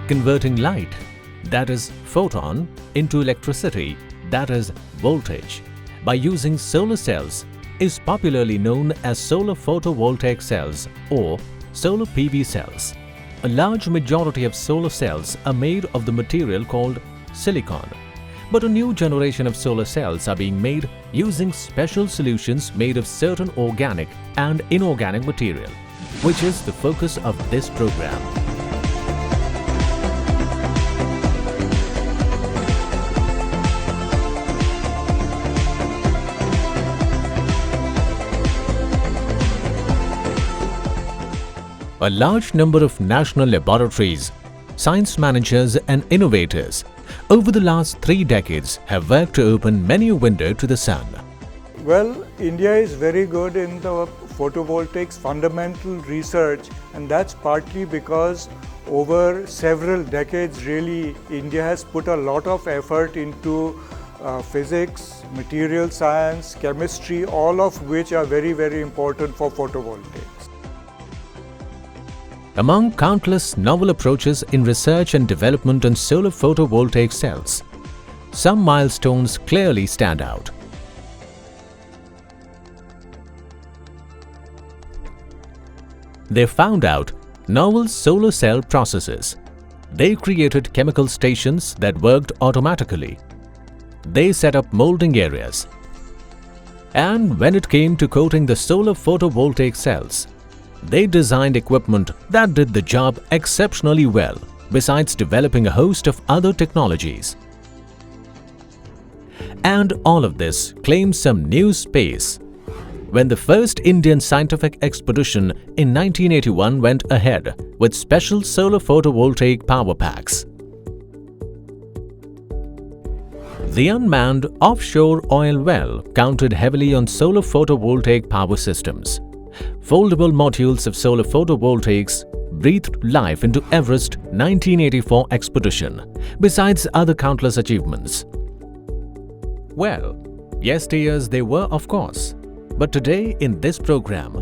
converting light, that is photon, into electricity, that is voltage, by using solar cells is popularly known as solar photovoltaic cells or solar PV cells. A large majority of solar cells are made of the material called silicon. But a new generation of solar cells are being made using special solutions made of certain organic and inorganic material, which is the focus of this program. A large number of national laboratories, science managers and innovators over the last 3 decades have worked to open many a window to the sun. Well, India is very good in the photovoltaics fundamental research, and that's partly because over several decades really India has put a lot of effort into physics, material science, chemistry, all of which are very, very important for photovoltaics. Among countless novel approaches in research and development on solar photovoltaic cells, some milestones clearly stand out. They found out novel solar cell processes. They created chemical stations that worked automatically. They set up molding areas. And when it came to coating the solar photovoltaic cells, they designed equipment that did the job exceptionally well, besides developing a host of other technologies. And all of this claims some new space. When the first Indian scientific expedition in 1981 went ahead with special solar photovoltaic power packs. The unmanned offshore oil well counted heavily on solar photovoltaic power systems. Foldable modules of solar photovoltaics breathed life into Everest 1984 expedition, besides other countless achievements. Well, yesteryears they were, of course, but today in this program,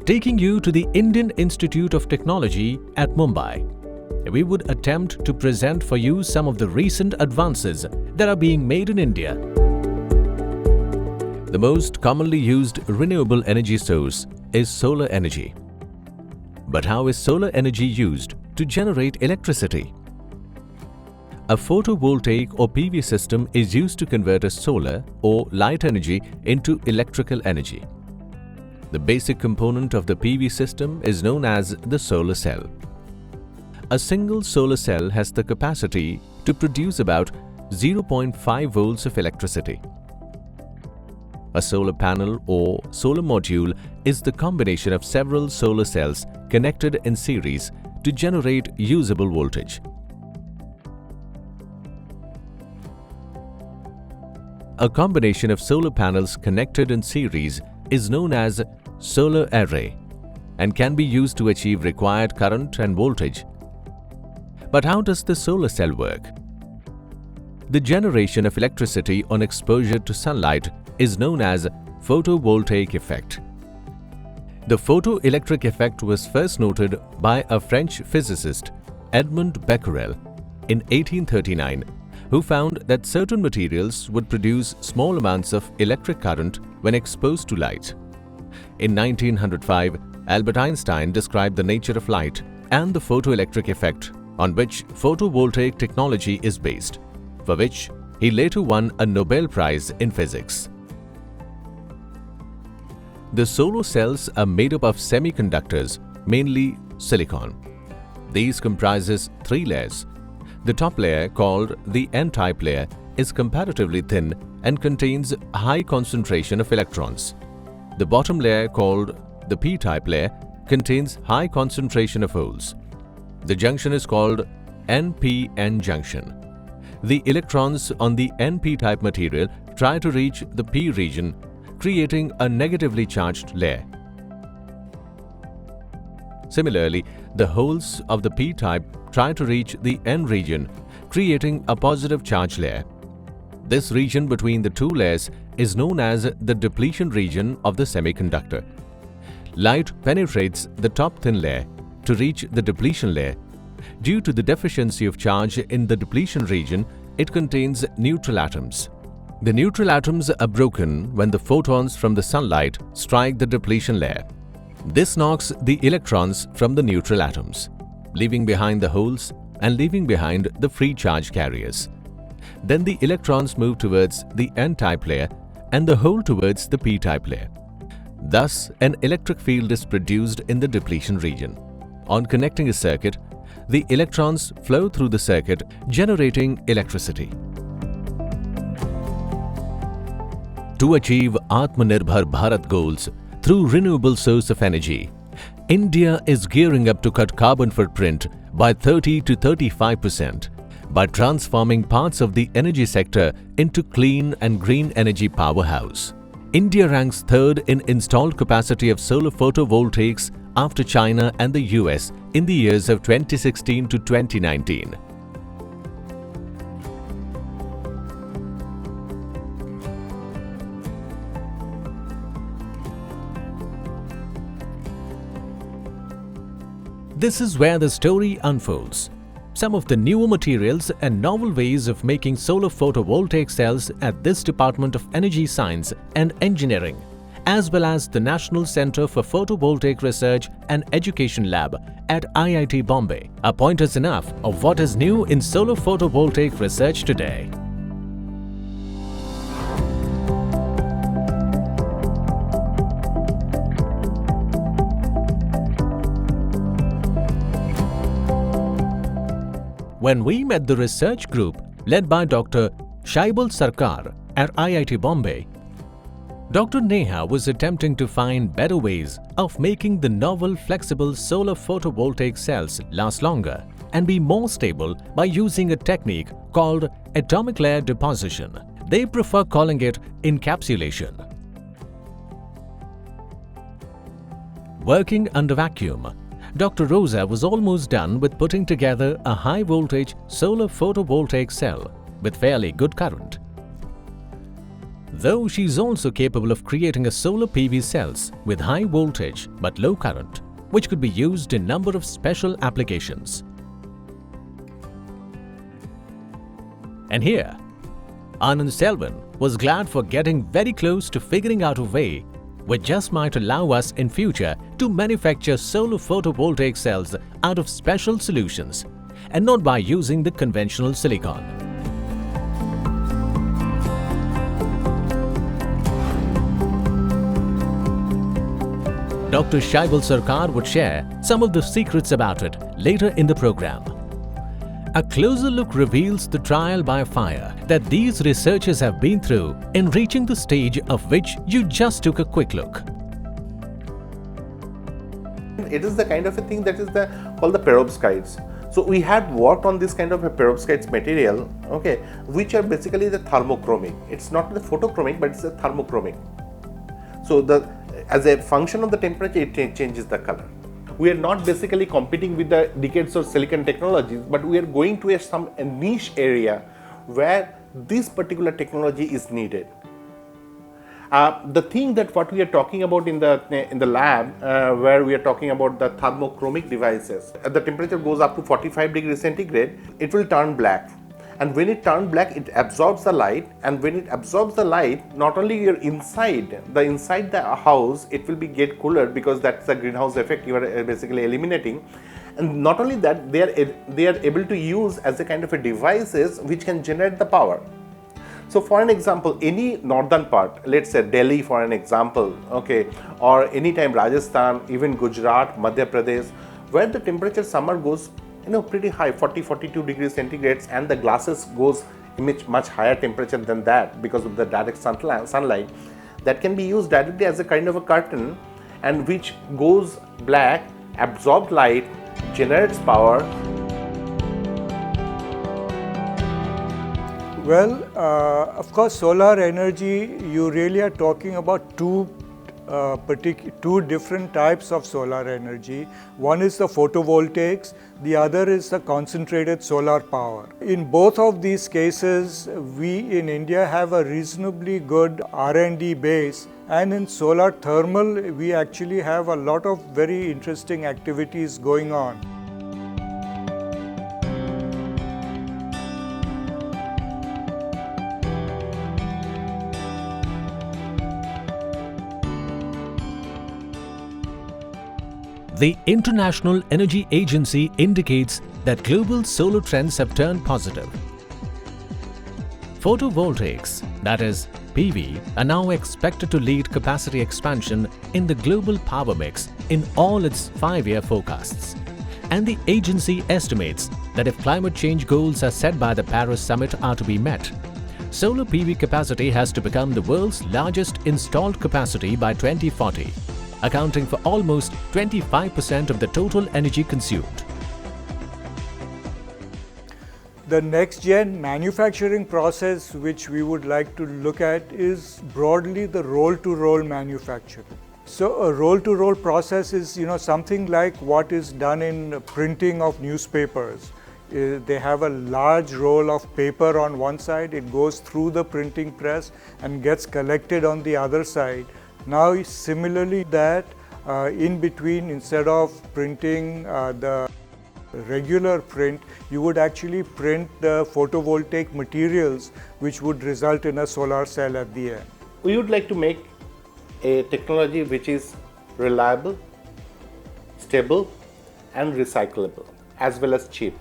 taking you to the Indian Institute of Technology at Mumbai, we would attempt to present for you some of the recent advances that are being made in India. The most commonly used renewable energy source is solar energy. But how is solar energy used to generate electricity? A photovoltaic or PV system is used to convert a solar or light energy into electrical energy. The basic component of the PV system is known as the solar cell. A single solar cell has the capacity to produce about 0.5 volts of electricity. A solar panel or solar module is the combination of several solar cells connected in series to generate usable voltage. A combination of solar panels connected in series is known as solar array and can be used to achieve required current and voltage. But how does the solar cell work? The generation of electricity on exposure to sunlight is known as photovoltaic effect. The photoelectric effect was first noted by a French physicist, Edmond Becquerel, in 1839, who found that certain materials would produce small amounts of electric current when exposed to light. In 1905, Albert Einstein described the nature of light and the photoelectric effect on which photovoltaic technology is based, for which he later won a Nobel Prize in physics. The solar cells are made up of semiconductors, mainly silicon. These comprises 3 layers. The top layer, called the N-type layer, is comparatively thin and contains high concentration of electrons. The bottom layer, called the P-type layer, contains high concentration of holes. The junction is called NP-N junction. The electrons on the NP-type material try to reach the P region, creating a negatively charged layer. Similarly, the holes of the P-type try to reach the N region, creating a positive charge layer. This region between the 2 layers is known as the depletion region of the semiconductor. Light penetrates the top thin layer to reach the depletion layer, Due to the deficiency of charge in the depletion region, it contains neutral atoms. The neutral atoms are broken when the photons from the sunlight strike the depletion layer. This knocks the electrons from the neutral atoms, leaving behind the holes and leaving behind the free charge carriers. Then the electrons move towards the N-type layer and the hole towards the P-type layer. Thus, an electric field is produced in the depletion region. On connecting a circuit, the electrons flow through the circuit, generating electricity. To achieve Atmanirbhar Bharat goals through renewable source of energy, India is gearing up to cut carbon footprint by 30 to 35% by transforming parts of the energy sector into clean and green energy powerhouse. India ranks third in installed capacity of solar photovoltaics after China and the US in the years of 2016 to 2019. This is where the story unfolds. Some of the newer materials and novel ways of making solar photovoltaic cells at this Department of Energy Science and Engineering, as well as the National Centre for Photovoltaic Research and Education Lab at IIT Bombay, are pointers enough of what is new in solar photovoltaic research today. When we met the research group led by Dr. Shaibul Sarkar at IIT Bombay, Dr. Neha was attempting to find better ways of making the novel flexible solar photovoltaic cells last longer and be more stable by using a technique called atomic layer deposition. They prefer calling it encapsulation. Working under vacuum, Dr. Rosa was almost done with putting together a high-voltage solar photovoltaic cell with fairly good current. Though she's also capable of creating a solar PV cells with high voltage but low current, which could be used in a number of special applications. And here, Anand Selvan was glad for getting very close to figuring out a way which just might allow us in future to manufacture solar photovoltaic cells out of special solutions and not by using the conventional silicon. Dr. Shaibul Sarkar would share some of the secrets about it later in the program. A closer look reveals the trial by fire that these researchers have been through in reaching the stage of which you just took a quick look. It is the kind of a thing that is called the perovskites. So we had worked on this kind of a perovskites material, okay, which are basically the thermochromic. It's not the photochromic, but it's a thermochromic. So as a function of the temperature, it changes the color. We are not basically competing with the decades of silicon technologies, but we are going to a niche area where this particular technology is needed. The thing that what we are talking about in the lab, where we are talking about the thermochromic devices, the temperature goes up to 45 degrees centigrade, it will turn black. And when it turns black, it absorbs the light, and when it absorbs the light, not only you're inside the house, it will get cooler because that's the greenhouse effect you are basically eliminating. And not only that, they are able to use as a kind of a devices which can generate the power. So for an example, any northern part, let's say Delhi for an example, okay, or anytime Rajasthan, even Gujarat, Madhya Pradesh, where the temperature summer goes pretty high, 40-42 degrees centigrade, and the glasses goes emit much higher temperature than that because of the direct sunlight, that can be used directly as a kind of a curtain, and which goes black, absorbs light, generates power. Well, of course, solar energy, you really are talking about two different types of solar energy. One is the photovoltaics, the other is the concentrated solar power. In both of these cases, we in India have a reasonably good R&D base, and in solar thermal, we actually have a lot of very interesting activities going on. The International Energy Agency indicates that global solar trends have turned positive. Photovoltaics, that is PV, are now expected to lead capacity expansion in the global power mix in all its 5-year forecasts. And the agency estimates that if climate change goals as set by the Paris Summit are to be met, solar PV capacity has to become the world's largest installed capacity by 2040, accounting for almost 25% of the total energy consumed. The next-gen manufacturing process which we would like to look at is broadly the roll-to-roll manufacturing. So a roll-to-roll process is, something like what is done in printing of newspapers. They have a large roll of paper on one side, it goes through the printing press and gets collected on the other side. Now similarly that in between, instead of printing the regular print, you would actually print the photovoltaic materials which would result in a solar cell at the end. We would like to make a technology which is reliable, stable and recyclable as well as cheap.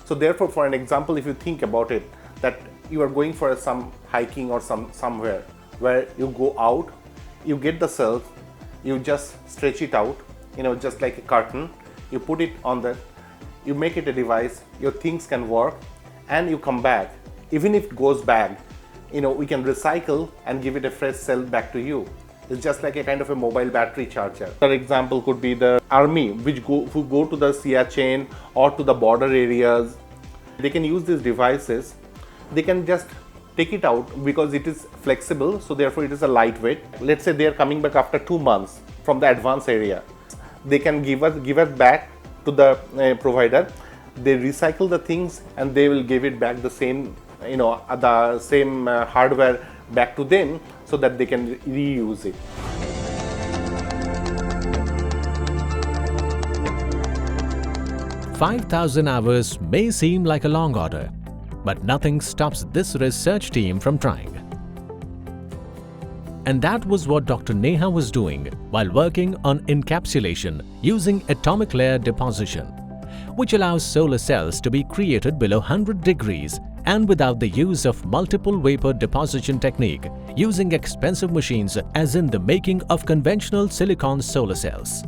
So therefore, for an example, if you think about it, that you are going for some hiking or somewhere where you go out, you get the cells, you just stretch it out, just like a curtain, you put it on you make it a device, your things can work, and you come back. Even if it goes bad, we can recycle and give it a fresh cell back to you. It's just like a kind of a mobile battery charger. Another example could be the army, who go to the Siachen or to the border areas. They can use these devices. They can just take it out because it is flexible, so therefore it is a lightweight. Let's say they are coming back after 2 months from the advanced area. They can give it back to the provider. They recycle the things and they will give it back the same, the same hardware back to them so that they can reuse it. "5,000 hours may seem like a long order, but nothing stops this research team from trying." And that was what Dr. Neha was doing while working on encapsulation using atomic layer deposition, which allows solar cells to be created below 100 degrees and without the use of multiple vapor deposition technique using expensive machines as in the making of conventional silicon solar cells.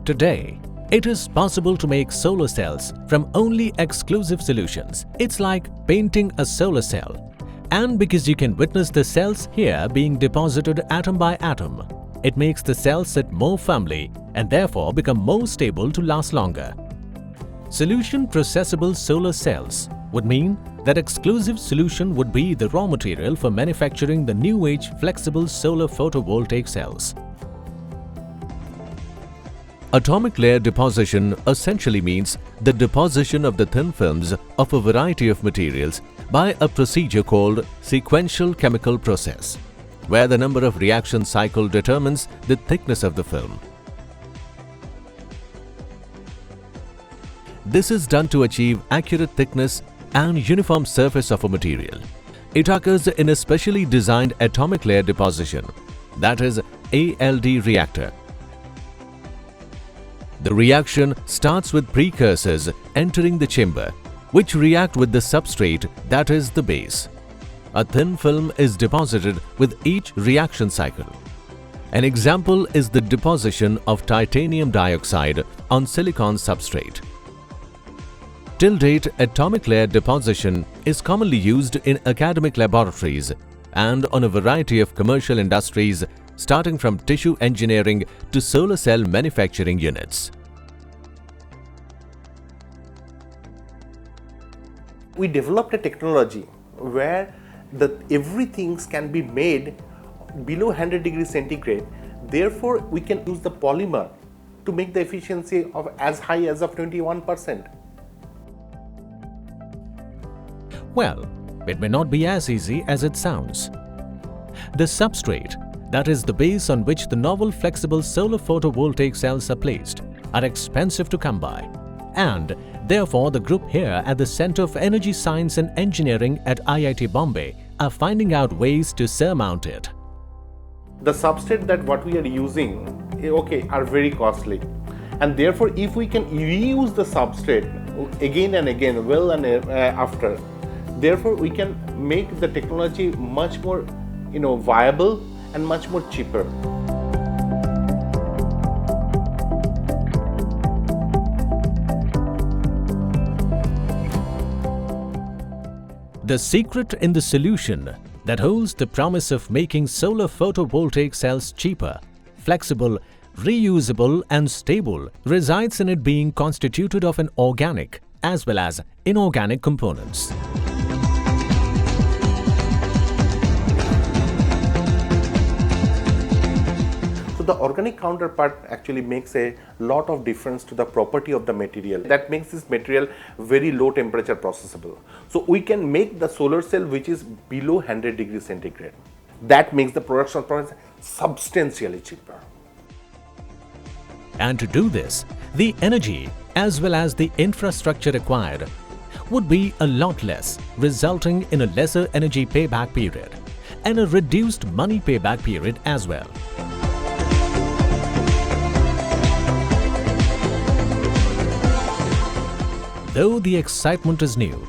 Today, it is possible to make solar cells from only exclusive solutions. It's like painting a solar cell. And because you can witness the cells here being deposited atom by atom, it makes the cells sit more firmly and therefore become more stable to last longer. Solution processable solar cells would mean that exclusive solution would be the raw material for manufacturing the new age flexible solar photovoltaic cells. Atomic layer deposition essentially means the deposition of the thin films of a variety of materials by a procedure called sequential chemical process, where the number of reaction cycle determines the thickness of the film. This is done to achieve accurate thickness and uniform surface of a material. It occurs in a specially designed atomic layer deposition, that is ALD reactor. The reaction starts with precursors entering the chamber, which react with the substrate, that is the base. A thin film is deposited with each reaction cycle. An example is the deposition of titanium dioxide on silicon substrate. Till date, atomic layer deposition is commonly used in academic laboratories and on a variety of commercial industries, starting from tissue engineering to solar cell manufacturing units. We developed a technology where everything can be made below 100 degrees centigrade. Therefore, we can use the polymer to make the efficiency of as high as of 21%. Well, it may not be as easy as it sounds. The substrate, that is the base on which the novel flexible solar photovoltaic cells are placed, are expensive to come by. And therefore, the group here at the Center of Energy Science and Engineering at IIT Bombay are finding out ways to surmount it. The substrate that what we are using, are very costly, and therefore if we can reuse the substrate again and again, after, therefore we can make the technology much more viable and much more cheaper. The secret in the solution that holds the promise of making solar photovoltaic cells cheaper, flexible, reusable and stable resides in it being constituted of an organic as well as inorganic components. So the organic counterpart actually makes a lot of difference to the property of the material. That makes this material very low temperature processable. So we can make the solar cell which is below 100 degrees centigrade. That makes the production process substantially cheaper. And to do this, the energy as well as the infrastructure required would be a lot less, resulting in a lesser energy payback period and a reduced money payback period as well. Though the excitement is new,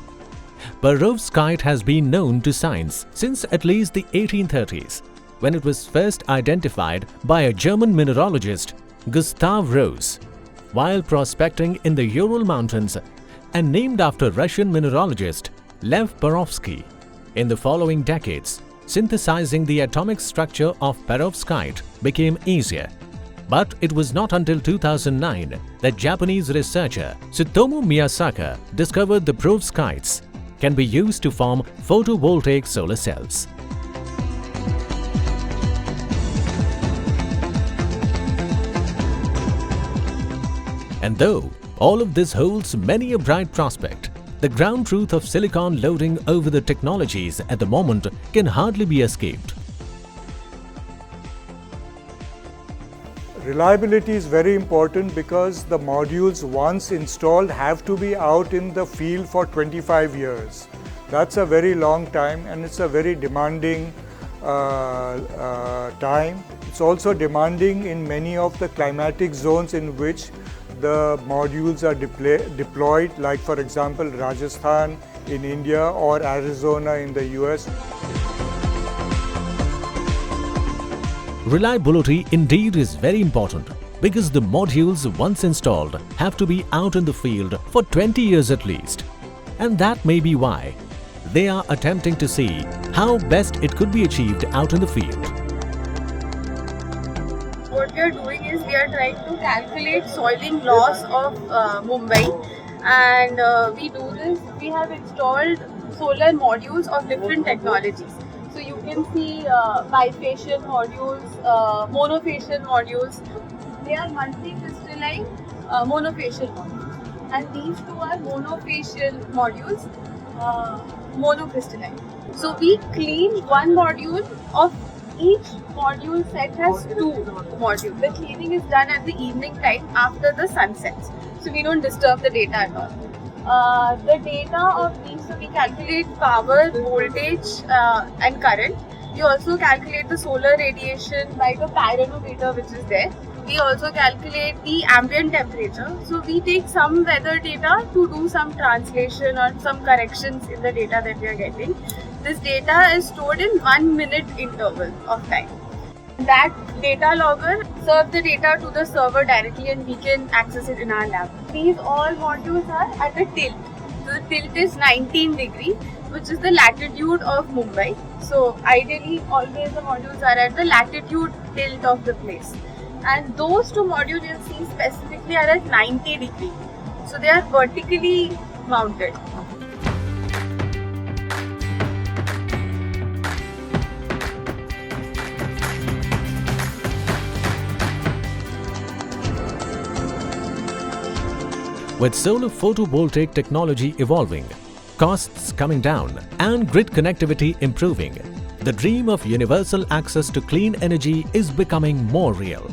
Perovskite has been known to science since at least the 1830s, when it was first identified by a German mineralogist, Gustav Rose, while prospecting in the Ural Mountains, and named after Russian mineralogist Lev Perovsky. In the following decades, synthesizing the atomic structure of perovskite became easier. But it was not until 2009 that Japanese researcher Tsutomu Miyasaka discovered the perovskites can be used to form photovoltaic solar cells. And though all of this holds many a bright prospect, the ground truth of silicon loading over the technologies at the moment can hardly be escaped. Reliability is very important because the modules once installed have to be out in the field for 25 years. That's a very long time and it's a very demanding time. It's also demanding in many of the climatic zones in which the modules are deployed, like for example Rajasthan in India or Arizona in the US. Reliability indeed is very important because the modules once installed have to be out in the field for 20 years at least. And that may be why they are attempting to see how best it could be achieved out in the field. What we are doing is we are trying to calculate soiling loss of Mumbai, and we do this. We have installed solar modules of different technologies. So you can see bifacial modules, monofacial modules. They are multi-crystalline monofacial modules, and these two are monofacial modules, monocrystalline. So we clean one module of each module set has two modules. The cleaning is done at the evening time after the sun sets, so we don't disturb the data at all. The data of these, so we calculate power, voltage and current. We also calculate the solar radiation by the pyranometer which is there. We also calculate the ambient temperature. So we take some weather data to do some translation or some corrections in the data that we are getting. This data is stored in 1 minute interval of time. That data logger serves the data to the server directly and we can access it in our lab. These all modules are at a tilt. So the tilt is 19 degrees, which is the latitude of Mumbai. So ideally always the modules are at the latitude tilt of the place. And those two modules you'll see specifically are at 90 degrees. So they are vertically mounted. With solar photovoltaic technology evolving, costs coming down and grid connectivity improving, the dream of universal access to clean energy is becoming more real.